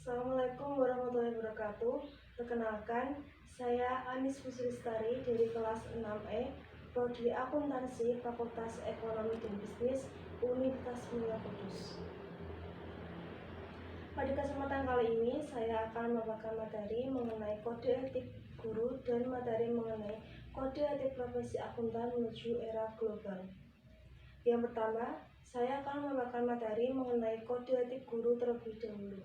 Assalamualaikum warahmatullahi wabarakatuh. Perkenalkan, saya Anis Pusristari dari kelas 6E, Prodi Akuntansi, Fakultas Ekonomi dan Bisnis, Universitas Mulia Kudus. Pada kesempatan kali ini, saya akan membawakan materi mengenai kode etik guru dan materi mengenai kode etik profesi akuntan menuju era global. Yang pertama, saya akan membawakan materi mengenai kode etik guru terlebih dahulu.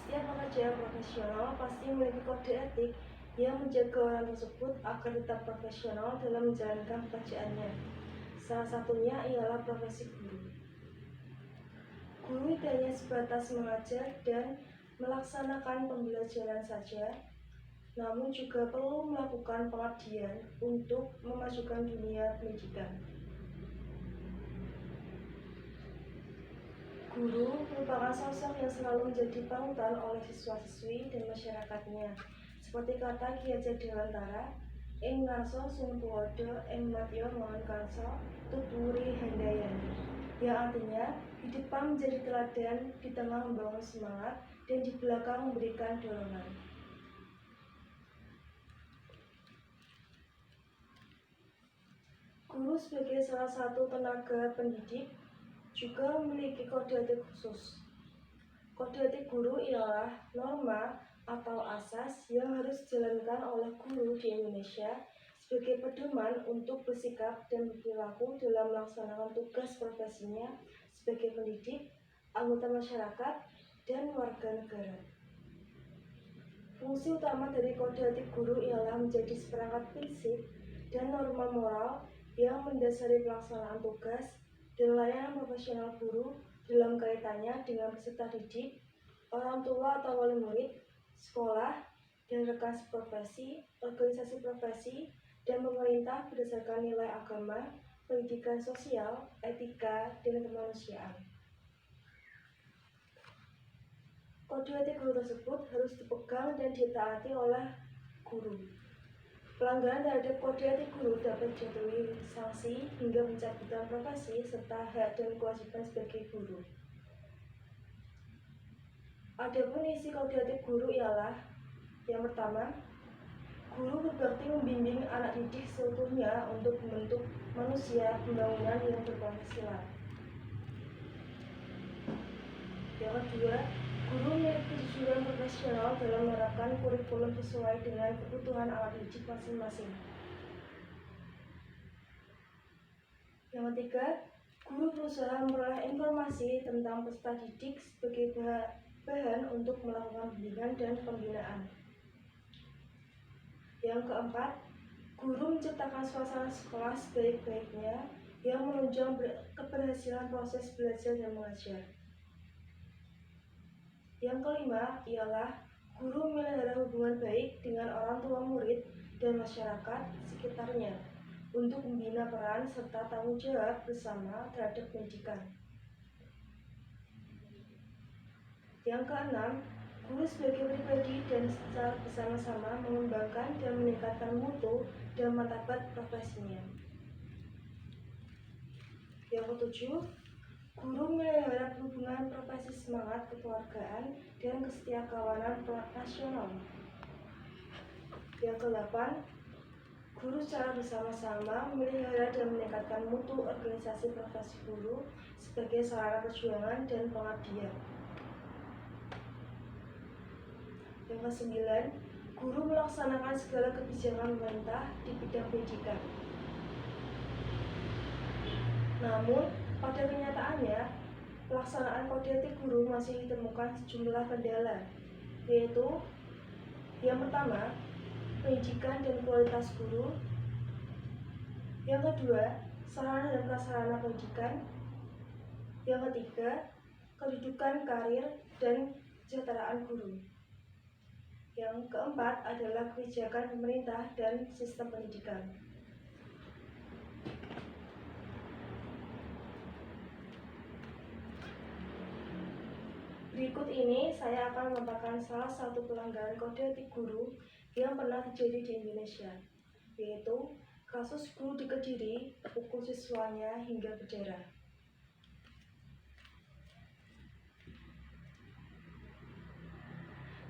Setiap pekerja profesional pasti memiliki kode etik yang menjaga orang tersebut agar tetap profesional dalam menjalankan pekerjaannya. Salah satunya ialah profesi guru. Guru tidak hanya sebatas mengajar dan melaksanakan pembelajaran saja, namun juga perlu melakukan pengabdian untuk memajukan dunia pendidikan. Guru merupakan sosok yang selalu menjadi panutan oleh siswa-siswi dan masyarakatnya, seperti kata Ki Hajar Dewantara, ing ngarsa sing tuladha ing matya mohon karsa tuturi handayani, yang artinya di depan menjadi teladan, di tengah membangun semangat, dan di belakang memberikan dorongan. Guru sebagai salah satu tenaga pendidik juga memiliki kode etik khusus. Kode etik guru ialah norma atau asas yang harus dijalankan oleh guru di Indonesia sebagai pedoman untuk bersikap dan berperilaku dalam melaksanakan tugas profesinya sebagai pendidik, anggota masyarakat, dan warga negara. Fungsi utama dari kode etik guru ialah menjadi seperangkat prinsip dan norma moral yang mendasari pelaksanaan tugas dan layanan profesional guru dalam kaitannya dengan peserta didik, orang tua atau wali murid, sekolah, dan rekan seprofesi, organisasi profesi, dan pemerintah berdasarkan nilai agama, pendidikan sosial, etika, dan kemanusiaan. Kode etik guru tersebut harus dipegang dan ditaati oleh guru. Pelanggaran terhadap kode etik guru dapat dijatuhi sanksi hingga pencabutan profesi serta hak dan kewajiban sebagai guru. Adapun isi kode etik guru ialah yang pertama, guru berbakti membimbing anak didik seutuhnya untuk membentuk manusia pembangunan yang berpancasila. Yang kedua, guru memiliki kejujuran profesional dalam menerapkan kurikulum sesuai dengan kebutuhan anak didik masing-masing. Yang ketiga, guru berusaha memperoleh informasi tentang peserta didik sebagai bahan untuk melakukan bimbingan dan pembinaan. Yang keempat, guru menciptakan suasana sekolah sebaik-baiknya yang menunjang keberhasilan proses belajar dan mengajar. Yang kelima ialah guru memelihara hubungan baik dengan orang tua murid dan masyarakat sekitarnya untuk membina peran serta tanggung jawab bersama terhadap pendidikan. Yang keenam, guru sebagai pribadi dan secara bersama-sama mengembangkan dan meningkatkan mutu dan martabat profesinya. Yang ketujuh, guru memelihara hubungan profesi semangat kekeluargaan dan kesetiakawanan nasional. Yang kedelapan, guru secara bersama-sama memelihara dan meningkatkan mutu organisasi profesi guru sebagai sarana perjuangan dan pengabdian. Yang kesembilan, guru melaksanakan segala kebijakan pemerintah di bidang pendidikan. Namun, pada kenyataannya, pelaksanaan kode etik guru masih ditemukan sejumlah kendala, yaitu yang pertama, pendidikan dan kualitas guru. Yang kedua, sarana dan prasarana pendidikan. Yang ketiga, kedudukan karir dan kesejahteraan guru. Yang keempat adalah kebijakan pemerintah dan sistem pendidikan. Berikut ini saya akan memaparkan salah satu pelanggaran kode etik guru yang pernah terjadi di Indonesia, yaitu kasus guru di Kediri pukul siswanya hingga berdarah.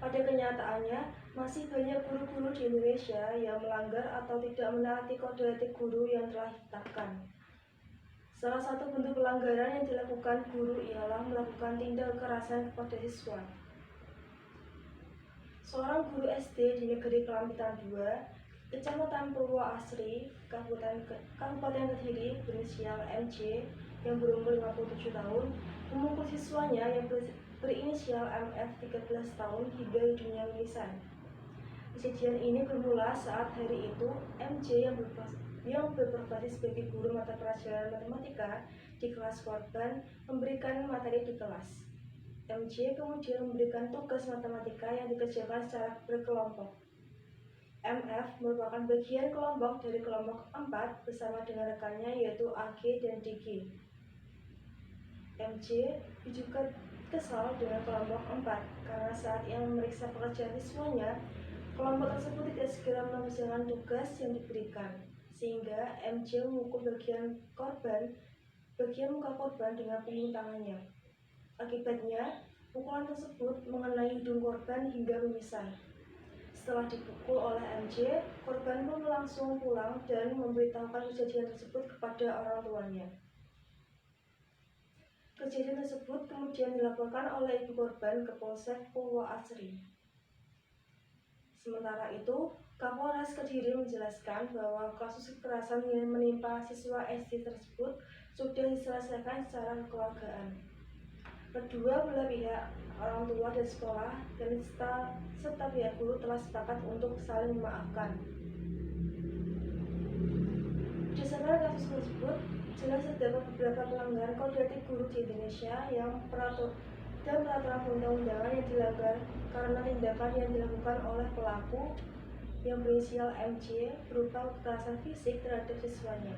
Pada kenyataannya, masih banyak guru-guru di Indonesia yang melanggar atau tidak menaati kode etik guru yang telah ditetapkan. Salah satu bentuk pelanggaran yang dilakukan guru ialah melakukan tindak kekerasan kepada siswa. Seorang guru SD di Negeri Kelampitan 2, Kecamatan Purwoasri, Kabupaten Kediri, berinisial MC, yang berumur 57 tahun, memukul siswanya yang berinisial MF 13 tahun hingga hidungnya mimisan. Kejadian ini bermula saat hari itu MC yang berprofesi sebagai guru mata pelajaran matematika di kelas korban memberikan materi di kelas. MC kemudian memberikan tugas matematika yang dikerjakan secara berkelompok. MF merupakan bagian kelompok dari kelompok 4 bersama dengan rekannya yaitu AG dan DG. MC juga kesal dengan kelompok 4 karena saat ia memeriksa pekerjaan siswanya, kelompok tersebut tidak segera mengerjakan tugas yang diberikan, sehingga MC memukul bagian muka korban dengan punggung tangannya. Akibatnya, pukulan tersebut mengenai hidung korban hingga mimisan. Setelah dipukul oleh MC, korban pun langsung pulang dan memberitahukan kejadian tersebut kepada orang tuanya. Kejadian tersebut kemudian dilaporkan oleh ibu korban ke Polsek Purwoasri. Sementara itu, Kapolres Kediri menjelaskan bahwa kasus kekerasan yang menimpa siswa SD tersebut sudah diselesaikan secara kekeluargaan. Kedua belah pihak, orang tua dan sekolah, dan serta pihak guru telah sepakat untuk saling memaafkan. Berdasarkan kasus tersebut, jelas terdapat beberapa pelanggaran kode etik guru di Indonesia dan peraturan perundang-undangan yang dilanggar karena tindakan yang dilakukan oleh pelaku yang berinisial MC berupa kekerasan fisik terhadap siswanya.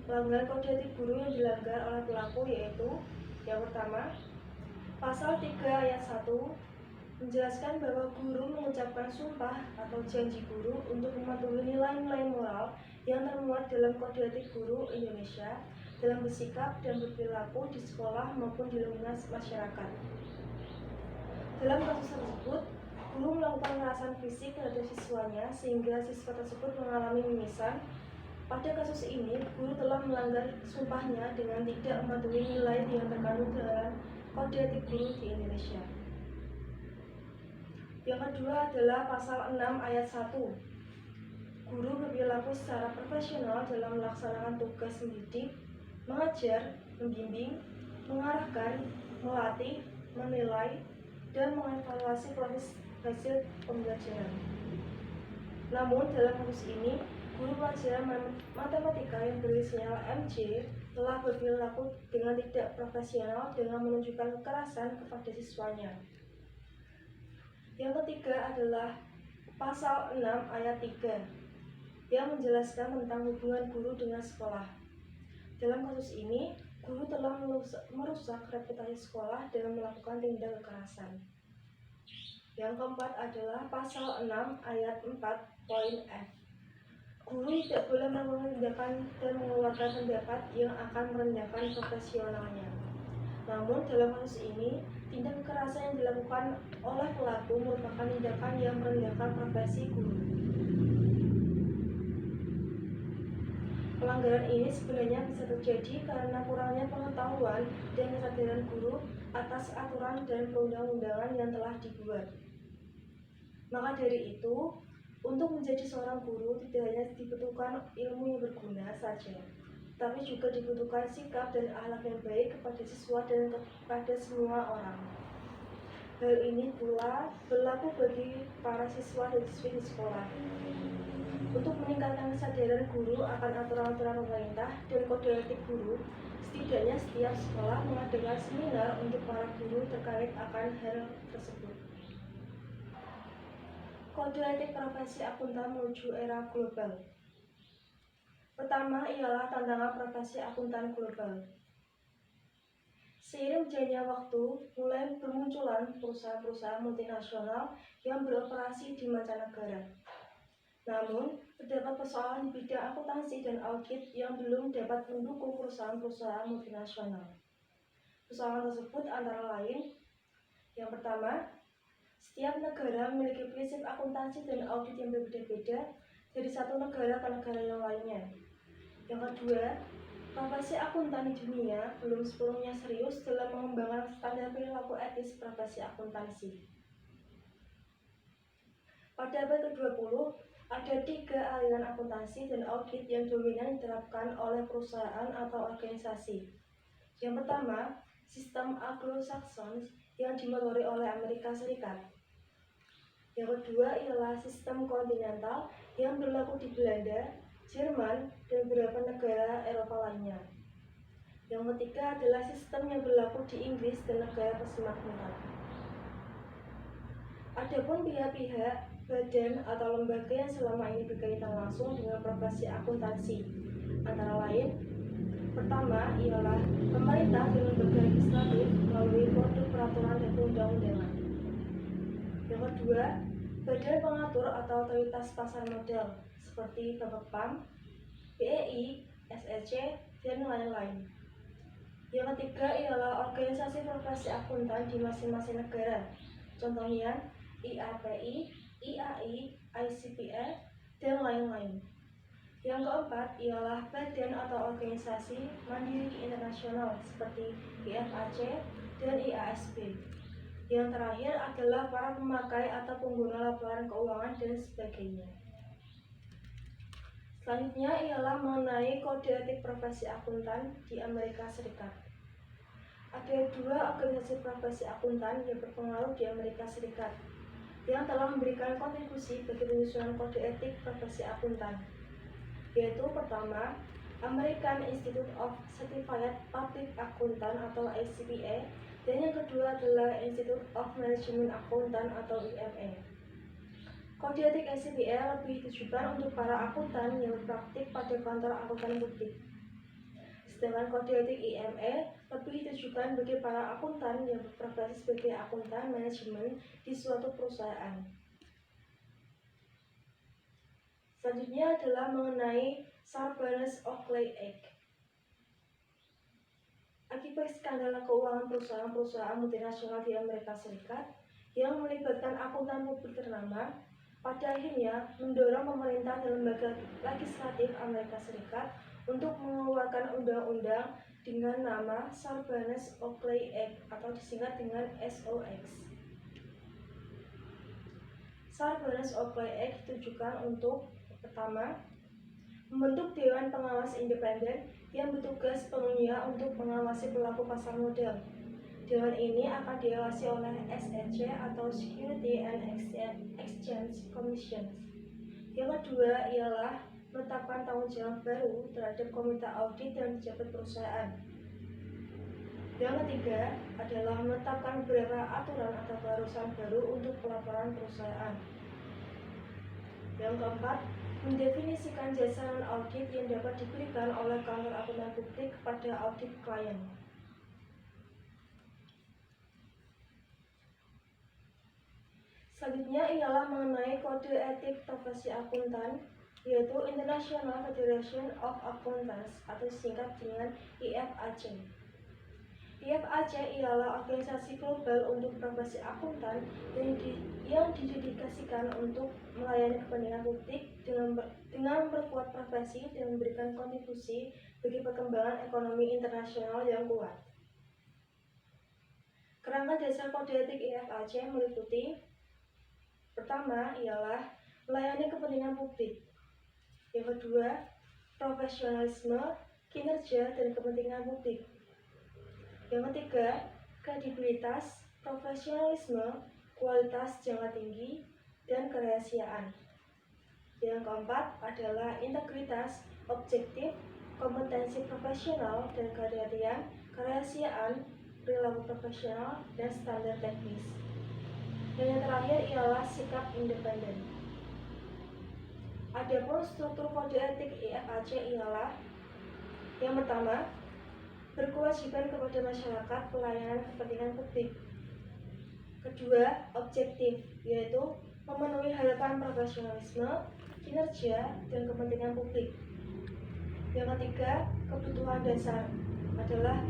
Pelanggaran kode etik guru yang dilanggar oleh pelaku yaitu: yang pertama, pasal 3 ayat 1 menjelaskan bahwa guru mengucapkan sumpah atau janji guru untuk mematuhi nilai-nilai moral yang termuat dalam Kode Etik Guru Indonesia dalam bersikap dan berperilaku di sekolah maupun di lingkungan masyarakat. Dalam kasus tersebut, guru melakukan kekerasan fisik terhadap siswanya sehingga siswa tersebut mengalami mimisan. Pada kasus ini, guru telah melanggar sumpahnya dengan tidak mematuhi nilai yang terkandung dalam Kode Etik Guru di Indonesia. Yang kedua adalah pasal 6 ayat 1. Guru berperilaku secara profesional dalam melaksanakan tugas mendidik, mengajar, membimbing, mengarahkan, melatih, menilai, dan mengevaluasi proses hasil pembelajaran. Namun dalam kasus ini, guru pelajaran matematika yang berinisial MC telah berperilaku dengan tidak profesional dengan menunjukkan kekerasan kepada siswanya. Yang ketiga adalah pasal 6 ayat 3 yang menjelaskan tentang hubungan guru dengan sekolah. Dalam kasus ini, guru telah merusak reputasi sekolah dengan melakukan tindak kekerasan. Yang keempat adalah pasal 6 ayat 4 poin F. Guru tidak boleh melakukan tindakan dan mengeluarkan pendapat yang akan merendahkan profesionalnya. Namun dalam kasus ini, tindak kekerasan yang dilakukan oleh pelaku merupakan tindakan yang merendahkan profesi guru. Pelanggaran ini sebenarnya bisa terjadi karena kurangnya pengetahuan dan kesadaran guru atas aturan dan perundang-undangan yang telah dibuat. Maka dari itu, untuk menjadi seorang guru tidak hanya dibutuhkan ilmu yang berguna saja, tapi juga dibutuhkan sikap dan akhlak yang baik kepada siswa dan kepada semua orang. Hal ini pula berlaku bagi para siswa dan siswi di sekolah. Untuk meningkatkan kesadaran guru akan aturan-aturan pemerintah dan kode etik guru, setidaknya setiap sekolah mengadakan seminar untuk para guru terkait akan hal tersebut. Kode etik profesi akuntan menuju era global. Pertama ialah tantangan profesi akuntan global. Seiring berjalannya waktu, mulai bermunculan perusahaan-perusahaan multinasional yang beroperasi di mancanegara. Namun, terdapat persoalan di bidang akuntansi dan audit yang belum dapat mendukung perusahaan-perusahaan multinasional. Persoalan tersebut antara lain: yang pertama, Setiap negara memiliki prinsip akuntansi dan audit yang berbeda-beda dari satu negara ke negara yang lainnya. Yang kedua, profesi akuntan di dunia belum sepenuhnya serius dalam mengembangkan standar perilaku etis profesi akuntansi. Pada abad ke-20, ada 3 aliran akuntansi dan audit yang dominan diterapkan oleh perusahaan atau organisasi. Yang pertama, sistem Anglo-Saxon yang dimotori oleh Amerika Serikat. Yang kedua ialah sistem kontinental yang berlaku di Belanda, Jerman, dan beberapa negara Eropa lainnya. Yang ketiga adalah sistem yang berlaku di Inggris dan negara Persemakmuran. Adapun pihak-pihak, badan, atau lembaga yang selama ini berkaitan langsung dengan profesi akuntansi, antara lain, pertama ialah pemerintah dan lembaga legislatif melalui produk peraturan dan undang-undangan. Yang kedua, badan pengatur atau otoritas pasar modal seperti Bapepam, BEI, SEC, dan lain-lain. Yang ketiga ialah organisasi profesi akuntan di masing-masing negara, contohnya IAPI, IAI, ICPR, dan lain-lain. Yang keempat ialah badan atau organisasi mandiri internasional seperti IFAC dan IASB. Yang terakhir adalah para pemakai atau pengguna laporan keuangan dan sebagainya. Selanjutnya ialah mengenai kode etik profesi akuntan di Amerika Serikat. Ada 2 organisasi profesi akuntan yang berpengaruh di Amerika Serikat yang telah memberikan kontribusi bagi penyusunan kode etik profesi akuntan, yaitu pertama, American Institute of Certified Public Accountant atau ACPA, dan yang kedua adalah Institute of Management Accountant atau IMA. Kode etik ACPA lebih ditujukan untuk para akuntan yang berpraktik pada kantor akuntan publik. Sedangkan kode etik IMA lebih ditujukan bagi para akuntan yang berprofesi sebagai akuntan manajemen di suatu perusahaan. Selanjutnya adalah mengenai Sarbanes-Oxley Act. Akibat skandal keuangan perusahaan-perusahaan multinasional di Amerika Serikat yang melibatkan akuntan publik ternama, pada akhirnya mendorong pemerintah dan lembaga legislatif Amerika Serikat untuk mengeluarkan undang-undang dengan nama Sarbanes-Oxley Act atau disingkat dengan SOX. Sarbanes-Oxley Act ditujukan untuk pertama, membentuk Dewan Pengawas Independen yang bertugas sepenuhnya untuk mengawasi pelaku pasar modal. Dewan ini akan diawasi oleh SEC atau Security and Exchange Commission. Yang kedua ialah menetapkan tanggung jawab baru terhadap komite audit dan pejabat perusahaan. Yang ketiga adalah menetapkan beberapa aturan atau keharusan baru untuk pelaporan perusahaan. Yang keempat, mendefinisikan jasa non-audit yang dapat diberikan oleh kantor akuntan publik kepada audit klien. Selanjutnya ialah mengenai kode etik profesi akuntan, yaitu International Federation of Accountants atau singkat dengan IFAC. IFAC ialah organisasi global untuk profesi akuntan yang didedikasikan untuk melayani kepentingan publik dengan memperkuat profesi dan memberikan kontribusi bagi perkembangan ekonomi internasional yang kuat. Kerangka dasar kode etik IFAC meliputi pertama ialah melayani kepentingan publik. Yang kedua, profesionalisme, kinerja, dan kepentingan publik. Yang ketiga, kredibilitas, profesionalisme, kualitas jangka tinggi, dan kerahasiaan. Yang keempat adalah integritas, objektif, kompetensi profesional, dan kehati-hatian, kerahasiaan, perilaku profesional, dan standar teknis. Dan yang terakhir ialah sikap independen. Adapun struktur kode etik IFAC ialah yang pertama, berkewajiban kepada masyarakat pelayanan kepentingan publik. Kedua, objektif, yaitu memenuhi harapan profesionalisme, kinerja, dan kepentingan publik. Yang ketiga, kebutuhan dasar adalah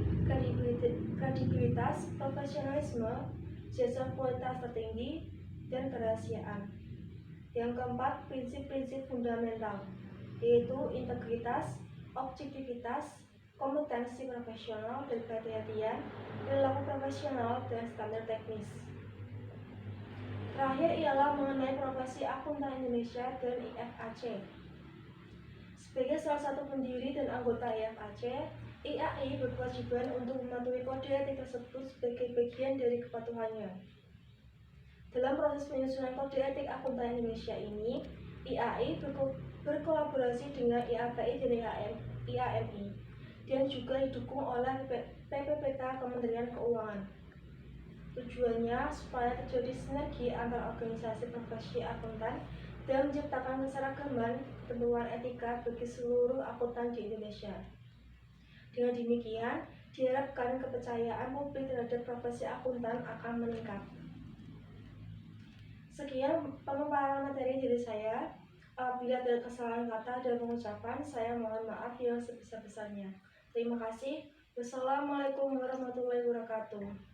kredibilitas, profesionalisme, jasa kualitas tertinggi, dan kerahasiaan. Yang keempat, prinsip-prinsip fundamental, yaitu integritas, objektivitas, kompetensi profesional dan kehati-hatian, perilaku profesional, dan standar teknis. Terakhir ialah mengenai profesi akuntan Indonesia dan IFAC. Sebagai salah satu pendiri dan anggota IFAC, IAI berkewajiban untuk mematuhi kode etik tersebut sebagai bagian dari kepatuhannya. Dalam proses penyusunan kode etik akuntan Indonesia ini, IAI berkolaborasi dengan IAPI dan IAMI dan juga didukung oleh PPPK Kementerian Keuangan. Tujuannya supaya terjadi sinergi antara organisasi profesi akuntan dan menciptakan keseragaman ketentuan etika bagi seluruh akuntan di Indonesia. Dengan demikian, diharapkan kepercayaan publik terhadap profesi akuntan akan meningkat. Sekian pemaparan materi dari saya. Apabila ada kesalahan kata dan pengucapan, saya mohon maaf yang sebesar-besarnya. Terima kasih. Wassalamualaikum warahmatullahi wabarakatuh.